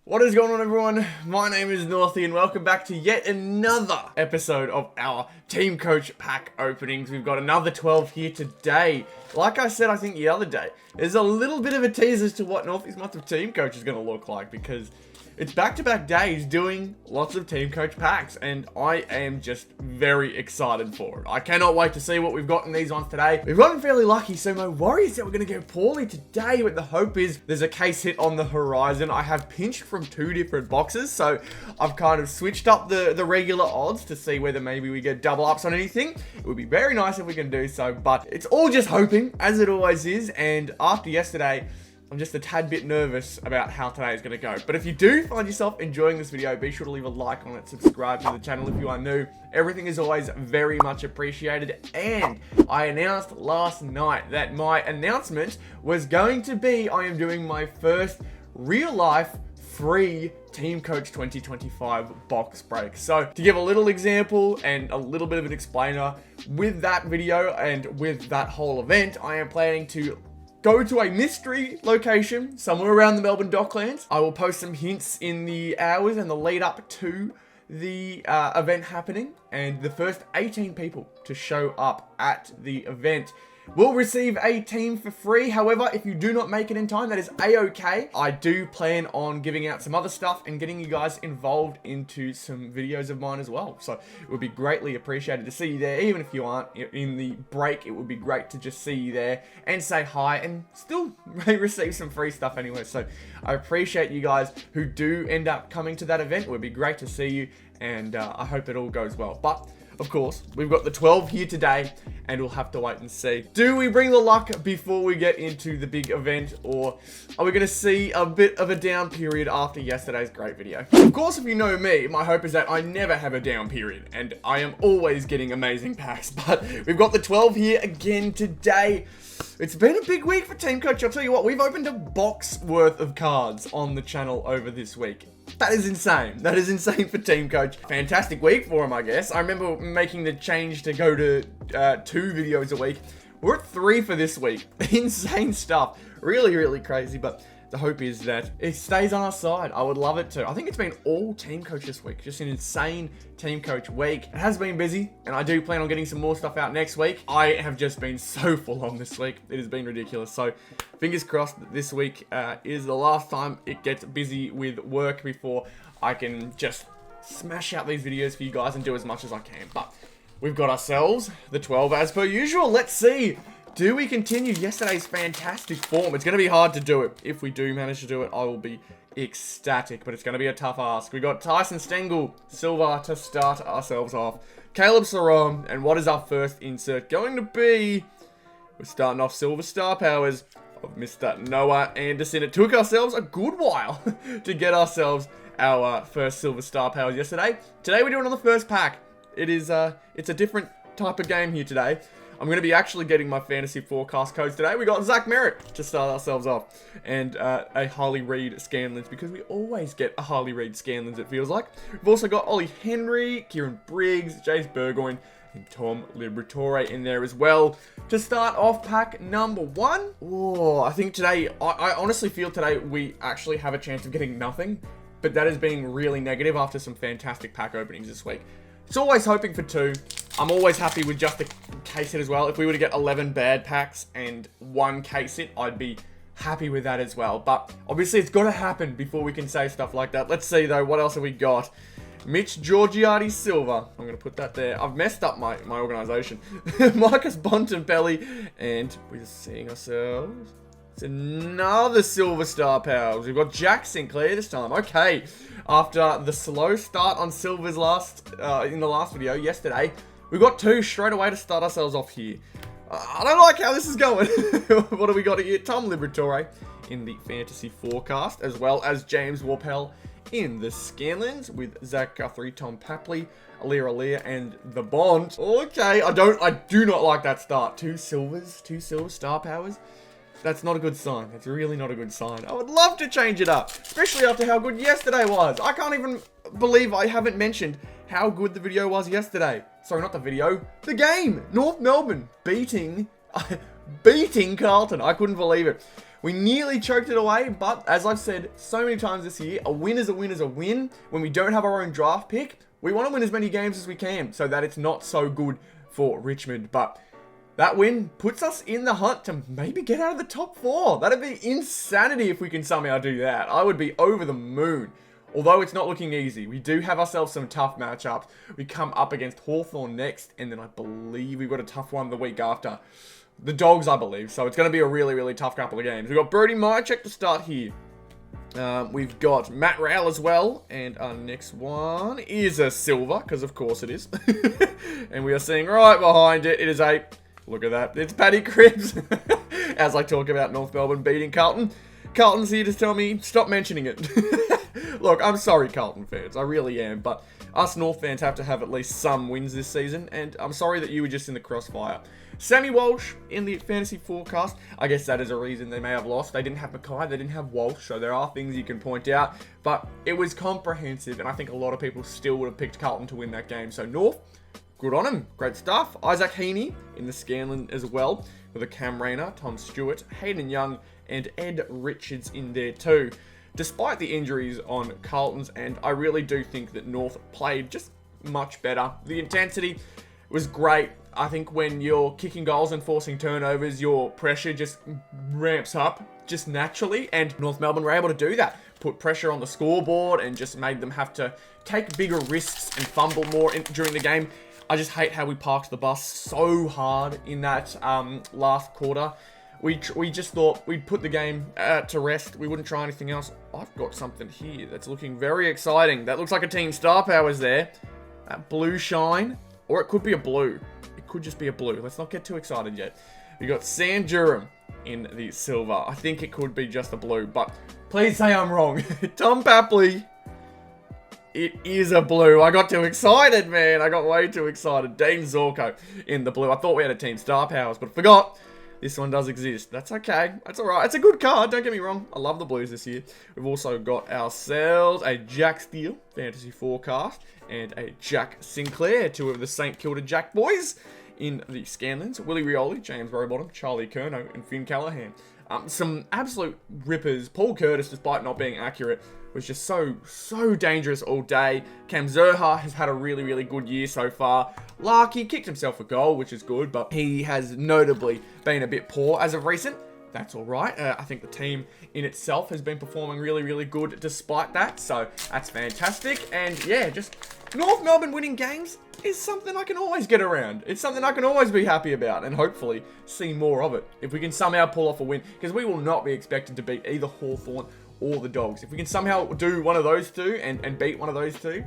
What is going on, everyone? My name is Northy and welcome back to yet another episode of our Team Coach pack openings. We've got another 12 here today. Like I said, I think the other day, there's a little bit of a tease as to what Northy's month of Team Coach is going to look like because it's back-to-back days doing lots of Team Coach packs, and I am just very excited for it. I cannot wait to see what we've got in these ones today. We've gotten fairly lucky, so my worry is that we're going to go poorly today, but the hope is there's a case hit on the horizon. I have pinched from two different boxes, so I've kind of switched up the regular odds to see whether maybe we get double ups on anything. It would be very nice if we can do so, but it's all just hoping, as it always is, and after yesterday, I'm just a tad bit nervous about how today is going to go. But if you do find yourself enjoying this video, be sure to leave a like on it, subscribe to the channel if you are new. Everything is always very much appreciated. And I announced last night that my announcement was going to be I am doing my first real life free Team Coach 2025 box break. So to give a little example and a little bit of an explainer, with that video and with that whole event, I am planning to go to a mystery location somewhere around the Melbourne Docklands. I will post some hints in the hours and the lead up to the event happening, and the first 18 people to show up at the event will receive a team for free. However, if you do not make it in time, that is a-okay. I do plan on giving out some other stuff and getting you guys involved into some videos of mine as well. So it would be greatly appreciated to see you there. Even if you aren't in the break, it would be great to just see you there and say hi and still receive some free stuff anyway. So I appreciate you guys who do end up coming to that event. It would be great to see you, and I hope it all goes well. But of course, we've got the 12 here today, and we'll have to wait and see. Do we bring the luck before we get into the big event, or are we going to see a bit of a down period after yesterday's great video? Of course, if you know me, my hope is that I never have a down period, and I am always getting amazing packs. But we've got the 12 here again today. It's been a big week for Team Coach. I'll tell you what, we've opened a box worth of cards on the channel over this week. That is insane. That is insane for Team Coach. Fantastic week for him, I guess. I remember making the change to go to 2 videos a week. We're at 3 for this week. Insane stuff. Really, really crazy, but the hope is that it stays on our side. I would love it to. I think it's been all Team Coach this week. Just an insane Team Coach week. It has been busy, and I do plan on getting some more stuff out next week. I have just been so full on this week. It has been ridiculous. So fingers crossed that this week is the last time it gets busy with work before I can just smash out these videos for you guys and do as much as I can. But we've got ourselves the 12 as per usual. Let's see. Do we continue yesterday's fantastic form? It's going to be hard to do it. If we do manage to do it, I will be ecstatic, but it's going to be a tough ask. We got Tyson Stengel, Silver to start ourselves off. Caleb Sarom, and what is our first insert going to be? We're starting off Silver Star Powers of Mr. Noah Anderson. It took ourselves a good while to get ourselves our first Silver Star Powers yesterday. Today we're doing on the first pack. It's a different type of game here today. I'm going to be actually getting my fantasy forecast codes today. We got Zach Merritt to start ourselves off, and a Harley Reid Scanlins, because we always get a Harley Reid Scanlins, it feels like. We've also got Ollie Henry, Kieran Briggs, Jace Burgoyne, and Tom Liberatore in there as well. To start off pack number 1. Oh, I think today, I honestly feel today we actually have a chance of getting nothing, but that is being really negative after some fantastic pack openings this week. It's always hoping for 2. I'm always happy with just a case hit as well. If we were to get 11 bad packs and 1 case hit, I'd be happy with that as well. But obviously it's got to happen before we can say stuff like that. Let's see though, what else have we got? Mitch Georgiades Silver. I'm going to put that there. I've messed up my organization. Marcus Bontempelli. And we're seeing ourselves. It's another Silver Star Powers. We've got Jack Sinclair this time. Okay. After the slow start on Silver's in the last video yesterday, we got 2 straight away to start ourselves off here. I don't like how this is going. What do we got here? Tom Liberatore in the fantasy forecast, as well as James Warpel in the Scanlins with Zach Guthrie, Tom Papley, Alir, and the Bond. Okay, I do not like that start. 2 Silver Star Powers. That's not a good sign. That's really not a good sign. I would love to change it up, especially after how good yesterday was. I can't even believe I haven't mentioned how good the video was yesterday. Sorry, not the video, the game. North Melbourne beating Carlton. I couldn't believe it. We nearly choked it away, but as I've said so many times this year, a win is a win is a win. When we don't have our own draft pick, we want to win as many games as we can so that it's not so good for Richmond. But that win puts us in the hunt to maybe get out of the top 4. That'd be insanity if we can somehow do that. I would be over the moon. Although it's not looking easy. We do have ourselves some tough matchups. We come up against Hawthorn next, and then I believe we've got a tough one the week after. The Dogs, I believe. So it's going to be a really, really tough couple of games. We've got Brody Mychek to start here. We've got Matt Rowell as well. And our next one is a silver, because of course it is. And we are seeing right behind it, it is a... Look at that. It's Paddy Cripps. As I talk about North Melbourne beating Carlton. Carlton's here to tell me, stop mentioning it. Look, I'm sorry, Carlton fans. I really am. But us North fans have to have at least some wins this season. And I'm sorry that you were just in the crossfire. Sammy Walsh in the fantasy forecast. I guess that is a reason they may have lost. They didn't have Mackay. They didn't have Walsh. So there are things you can point out. But it was comprehensive. And I think a lot of people still would have picked Carlton to win that game. So North, good on him. Great stuff. Isaac Heaney in the Scanlon as well. With a Cam Rayner, Tom Stewart, Hayden Young, and Ed Richards in there too. Despite the injuries on Carlton's end, I really do think that North played just much better. The intensity was great. I think when you're kicking goals and forcing turnovers, your pressure just ramps up just naturally. And North Melbourne were able to do that. Put pressure on the scoreboard and just made them have to take bigger risks and fumble more during the game. I just hate how we parked the bus so hard in that last quarter. We just thought we'd put the game to rest. We wouldn't try anything else. I've got something here that's looking very exciting. That looks like a team star powers there. That blue shine. Or it could be a blue. It could just be a blue. Let's not get too excited yet. We got Sam Durham in the silver. I think it could be just a blue. But please say I'm wrong. Tom Papley. It is a blue. I got too excited, man. I got way too excited. Dean Zorko in the blue. I thought we had a team star powers, but forgot. This one does exist. That's okay. That's alright. It's a good card. Don't get me wrong. I love the Blues this year. We've also got ourselves a Jack Steele fantasy forecast and a Jack Sinclair, two of the St Kilda Jack boys in the Scanlons. Willie Rioli, James Rowbottom, Charlie Curnow, and Finn Callaghan. Some absolute rippers. Paul Curtis, despite not being accurate, was just so dangerous all day. Cam Zerha has had a really, really good year so far. Larky kicked himself a goal, which is good, but he has notably been a bit poor as of recent. That's all right. I think the team in itself has been performing really, really good despite that, so that's fantastic. And yeah, just North Melbourne winning games is something I can always get around. It's something I can always be happy about and hopefully see more of it. If we can somehow pull off a win, because we will not be expected to beat either Hawthorn or the Dogs. If we can somehow do one of those two and beat one of those two,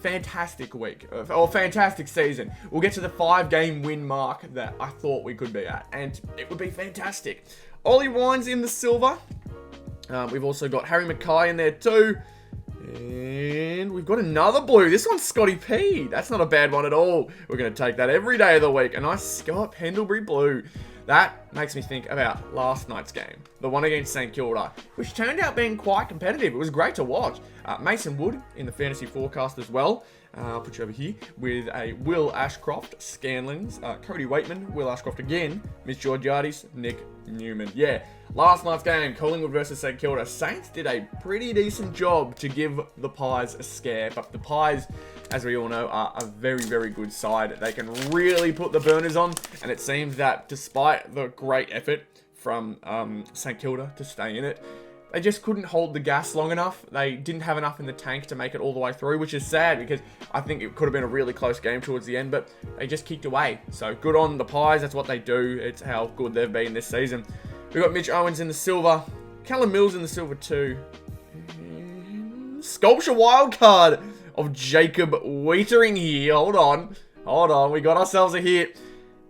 fantastic week, or fantastic season. We'll get to the 5-game win mark that I thought we could be at, and it would be fantastic. Ollie Wines in the silver. We've also got Harry Mackay in there too. And we've got another blue. This one's Scotty P. That's not a bad one at all. We're going to take that every day of the week. A nice Scott Pendlebury blue. That makes me think about last night's game, the one against St Kilda, which turned out being quite competitive. It was great to watch. Mason Wood in the fantasy forecast as well. I'll put you over here with a Will Ashcroft, Scanlons, Cody Waitman, Will Ashcroft again, Mitch Georgiades, Nick Newman. Yeah, last night's game, Collingwood versus St Kilda. Saints did a pretty decent job to give the Pies a scare, but the Pies, as we all know, are a very, very good side. They can really put the burners on, and it seems that despite the great effort from St Kilda to stay in it, they just couldn't hold the gas long enough. They didn't have enough in the tank to make it all the way through, which is sad because I think it could have been a really close game towards the end, but they just kicked away. So good on the Pies. That's what they do. It's how good they've been this season. We've got Mitch Owens in the silver. Callum Mills in the silver too. And Sculpture Wildcard of Jacob Wiedering here. Hold on. We got ourselves a hit.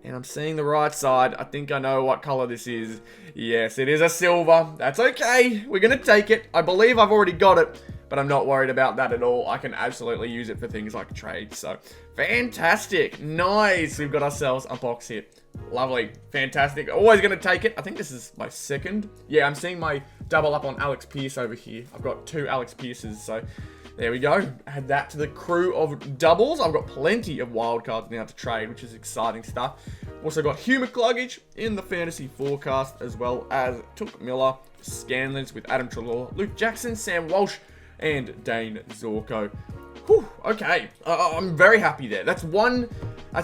And I'm seeing the right side. I think I know what color this is. Yes, it is a silver. That's okay. We're going to take it. I believe I've already got it, but I'm not worried about that at all. I can absolutely use it for things like trade. So, fantastic. Nice. We've got ourselves a box hit. Lovely. Fantastic. Always going to take it. I think this is my second. Yeah, I'm seeing my double up on Alex Pearce over here. I've got 2 Alex Pearces, so there we go. Add that to the crew of doubles. I've got plenty of wildcards now to trade, which is exciting stuff. Also got Hugh McCluggage in the fantasy forecast, as well as Took Miller, Scanlons with Adam Treloar, Luke Jackson, Sam Walsh, and Dane Zorko. Whew, okay, I'm very happy there. That's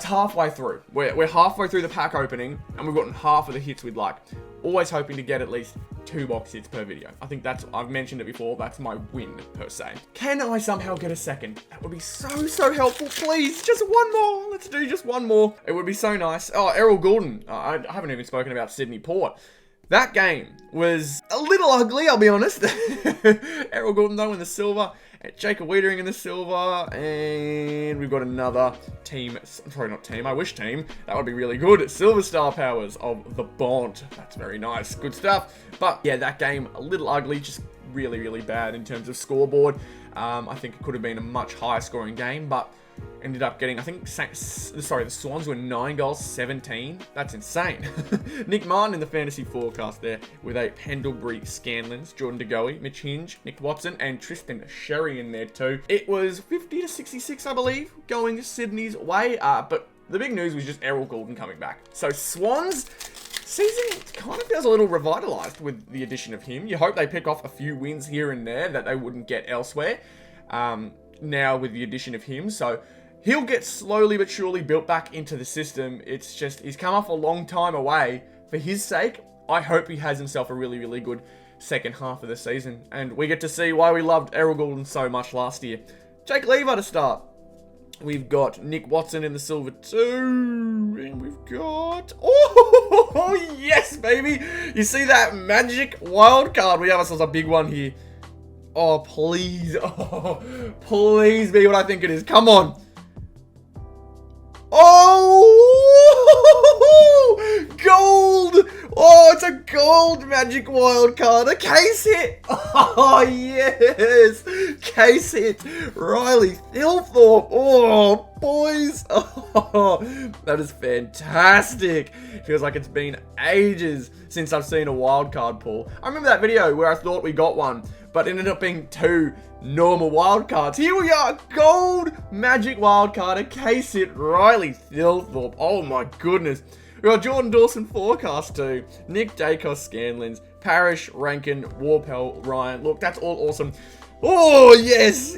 halfway through. We're halfway through the pack opening, and we've gotten half of the hits we'd like. Always hoping to get at least 2 box hits per video. I think I've mentioned it before, that's my win, per se. Can I somehow get a second? That would be so helpful, please. Just one more. Let's do just one more. It would be so nice. Oh, Errol Goulden. I haven't even spoken about Sydney Port. That game was a little ugly, I'll be honest. Errol Goulden, though, in the silver. Jacob Wiedering in the silver. And we've got another team. Sorry, not team. I wish team. That would be really good. Silver Star Powers of the Bond. That's very nice. Good stuff. But, yeah, that game, a little ugly. Just really bad in terms of scoreboard. I think it could have been a much higher scoring game, but ended up getting, I think, the Swans were 9 goals, 17. That's insane. Nick Martin in the fantasy forecast there with a Pendlebury, Scanlons, Jordan De Goey, Mitch Hinge, Nick Watson, and Tristan Sherry in there too. It was 50 to 66, I believe, going Sydney's way. But the big news was just Errol Goulden coming back. So Swans season kind of feels a little revitalized with the addition of him. You hope they pick off a few wins here and there that they wouldn't get elsewhere. Now with the addition of him, so he'll get slowly but surely built back into the system. It's just, he's come off a long time away. For his sake, I hope he has himself a really good second half of the season. And we get to see why we loved Errol Goulden so much last year. Jake Lever to start. We've got Nick Watson in the silver too. And we've got... Oh, yes, baby. You see that magic wild card? We have ourselves a big one here. Oh, please. Oh, please be what I think it is. Come on. Oh, gold. Oh, it's a gold magic wild card. A case hit. Oh, yes. Case hit. Riley Thilthorpe. Oh, boys. Oh, that is fantastic. Feels like it's been ages since I've seen a wild card pull. I remember that video where I thought we got one, but ended up being 2 normal wildcards. Here we are, gold magic wildcard, a case hit, Riley Thilthorpe. Oh my goodness. We've got Jordan Dawson forecast too, Nick Dacos Scanlons, Parrish, Rankin, Warpel, Ryan. Look, that's all awesome. Oh, yes.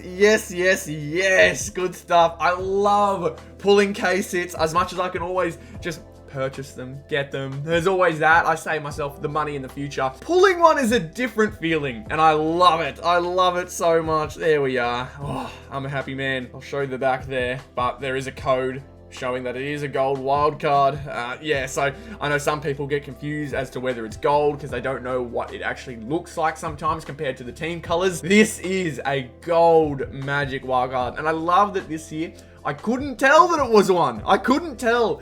Good stuff. I love pulling case hits as much as I can always just purchase them, get them. There's always that. I save myself the money in the future. Pulling one is a different feeling, and I love it. I love it so much. There we are. Oh, I'm a happy man. I'll show you the back there, but there is a code showing that it is a gold wild card. Yeah, so I know some people get confused as to whether it's gold because they don't know what it actually looks like sometimes compared to the team colors. This is a gold magic wild card, and I love that this year I couldn't tell that it was one. I couldn't tell.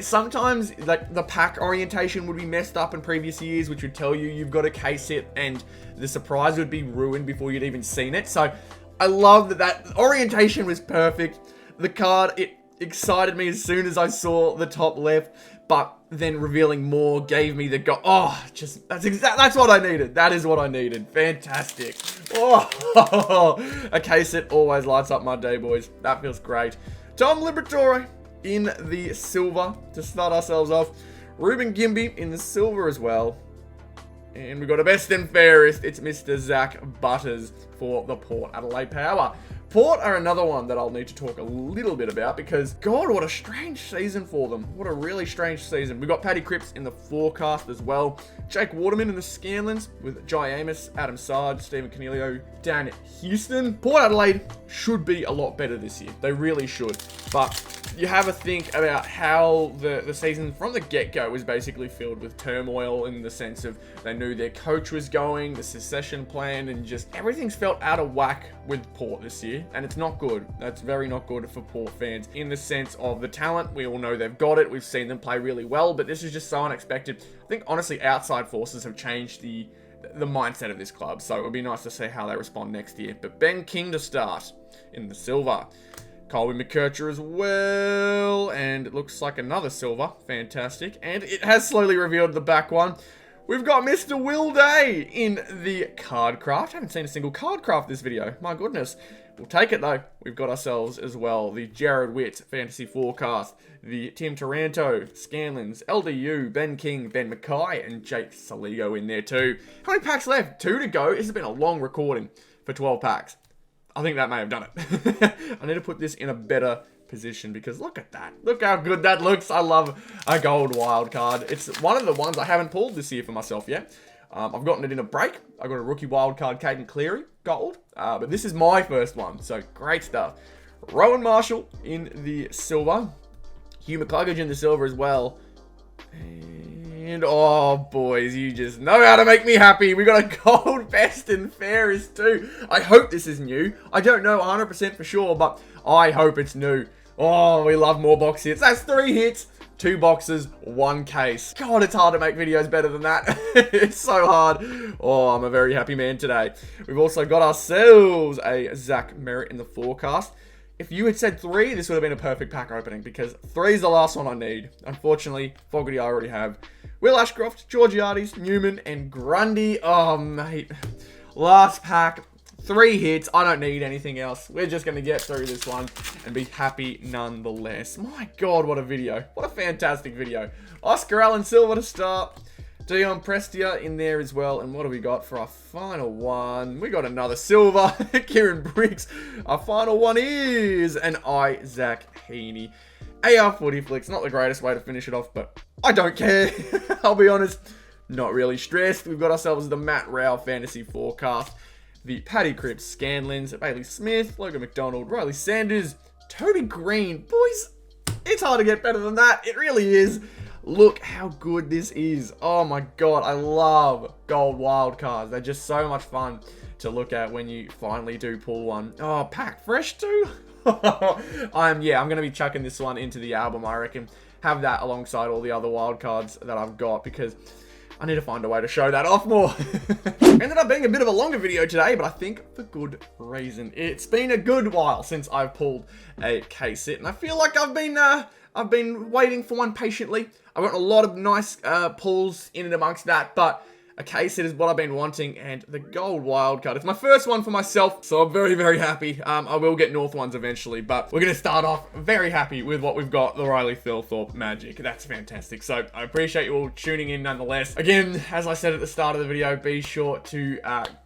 Sometimes, like, the pack orientation would be messed up in previous years, which would tell you you've got a case hit, and the surprise would be ruined before you'd even seen it. So, I love that that orientation was perfect. The card, it excited me as soon as I saw the top left, but then revealing more gave me the go. Oh, just, that's what I needed. That is what I needed. Fantastic. Oh, a case hit always lights up my day, boys. That feels great. Tom Liberatore in the silver to start ourselves off. Ruben Gimby in the silver as well. And we've got a best and fairest. It's Mr. Zach Butters for the Port Adelaide Power. Port are another one that I'll need to talk a little bit about because, God, what a strange season for them. What a really strange season. We've got Paddy Cripps in the forecast as well. Jake Waterman in the Scanlons with Jai Amos, Adam Sard, Stephen Canelio, Dan Houston. Port Adelaide should be a lot better this year. They really should. But you have a think about how the season from the get-go was basically filled with turmoil in the sense of they knew their coach was going, the succession plan, and just everything's felt out of whack with Port this year. And it's not good. That's very not good for Port fans in the sense of the talent. We all know they've got it. We've seen them play really well, but this is just so unexpected. I think, honestly, outside forces have changed the mindset of this club, so it would be nice to see how they respond next year. But Ben King to start in the silver. Colby McKercher as well, and it looks like another silver. Fantastic. And it has slowly revealed the back one. we've got Mr. Will Day in the card craft. I haven't seen a single card craft this video. My goodness. We'll take it though. We've got ourselves as well the Jared Witt Fantasy Forecast, the Tim Taranto, Scanlins, LDU, Ben King, Ben Mackay, and Jake Saligo in there too. How many packs left? 2 to go. This has been a long recording for 12 packs. I think that may have done it. I need to put this in a better position because look at that. Look how good that looks. I love a gold wild card. It's one of the ones I haven't pulled this year for myself yet. I've gotten it in a break. I got a rookie wild card, Caden Cleary, gold. But this is my first one, so great stuff. Rowan Marshall in the silver. Hugh McCluggage in the silver as well. And, oh, boys, you just know how to make me happy. We got a gold best and fairest too. I hope this is new. I don't know 100% for sure, but I hope it's new. Oh, we love more box hits. That's 3 hits. 2 boxes, 1 case. God, it's hard to make videos better than that. It's so hard. Oh, I'm a very happy man today. We've also got ourselves a Zach Merritt in the forecast. If you had said 3, this would have been a perfect pack opening because 3 is the last one I need. Unfortunately, Fogarty I already have. Will Ashcroft, Georgiades, Newman, and Grundy. Oh, mate. Last pack. 3 hits. I don't need anything else. We're just going to get through this one and be happy nonetheless. My God, what a video. What a fantastic video. Oscar Allen Silver to start. Dion Prestia in there as well. And what do we got for our final one? We got another silver. Kieran Briggs. Our final one is an Isaac Heaney. AR Footy Flicks. Not the greatest way to finish it off, but I don't care. I'll be honest. Not really stressed. We've got ourselves the Matt Rao Fantasy Forecast. The Paddy Cripps, Scanlins, Bailey Smith, Logan McDonald, Riley Sanders, Toby Green. Boys, it's hard to get better than that. It really is. Look how good this is. Oh my God, I love gold wild cards. They're just so much fun to look at when you finally do pull one. Oh, pack fresh too? I'm going to be chucking this one into the album, I reckon. Have that alongside all the other wild cards that I've got because I need to find a way to show that off more. Ended up being a bit of a longer video today, but I think for good reason. It's been a good while since I've pulled a case hit, and I feel like I've been waiting for one patiently. I've got a lot of nice pulls in and amongst that, but a case hit is what I've been wanting, and the gold wild card. It's my first one for myself, so I'm very, very happy. I will get North ones eventually, but we're going to start off very happy with what we've got, the Riley Thilthorpe Magic. That's fantastic. So I appreciate you all tuning in nonetheless. Again, as I said at the start of the video, be sure to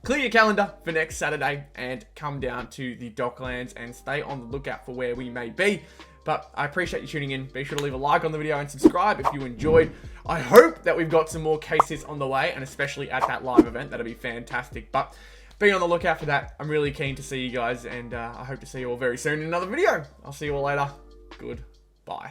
clear your calendar for next Saturday and come down to the Docklands and stay on the lookout for where we may be. But I appreciate you tuning in. Be sure to leave a like on the video and subscribe if you enjoyed. I hope that we've got some more cases on the way, and especially at that live event. That'll be fantastic. But be on the lookout for that. I'm really keen to see you guys, and I hope to see you all very soon in another video. I'll see you all later. Goodbye.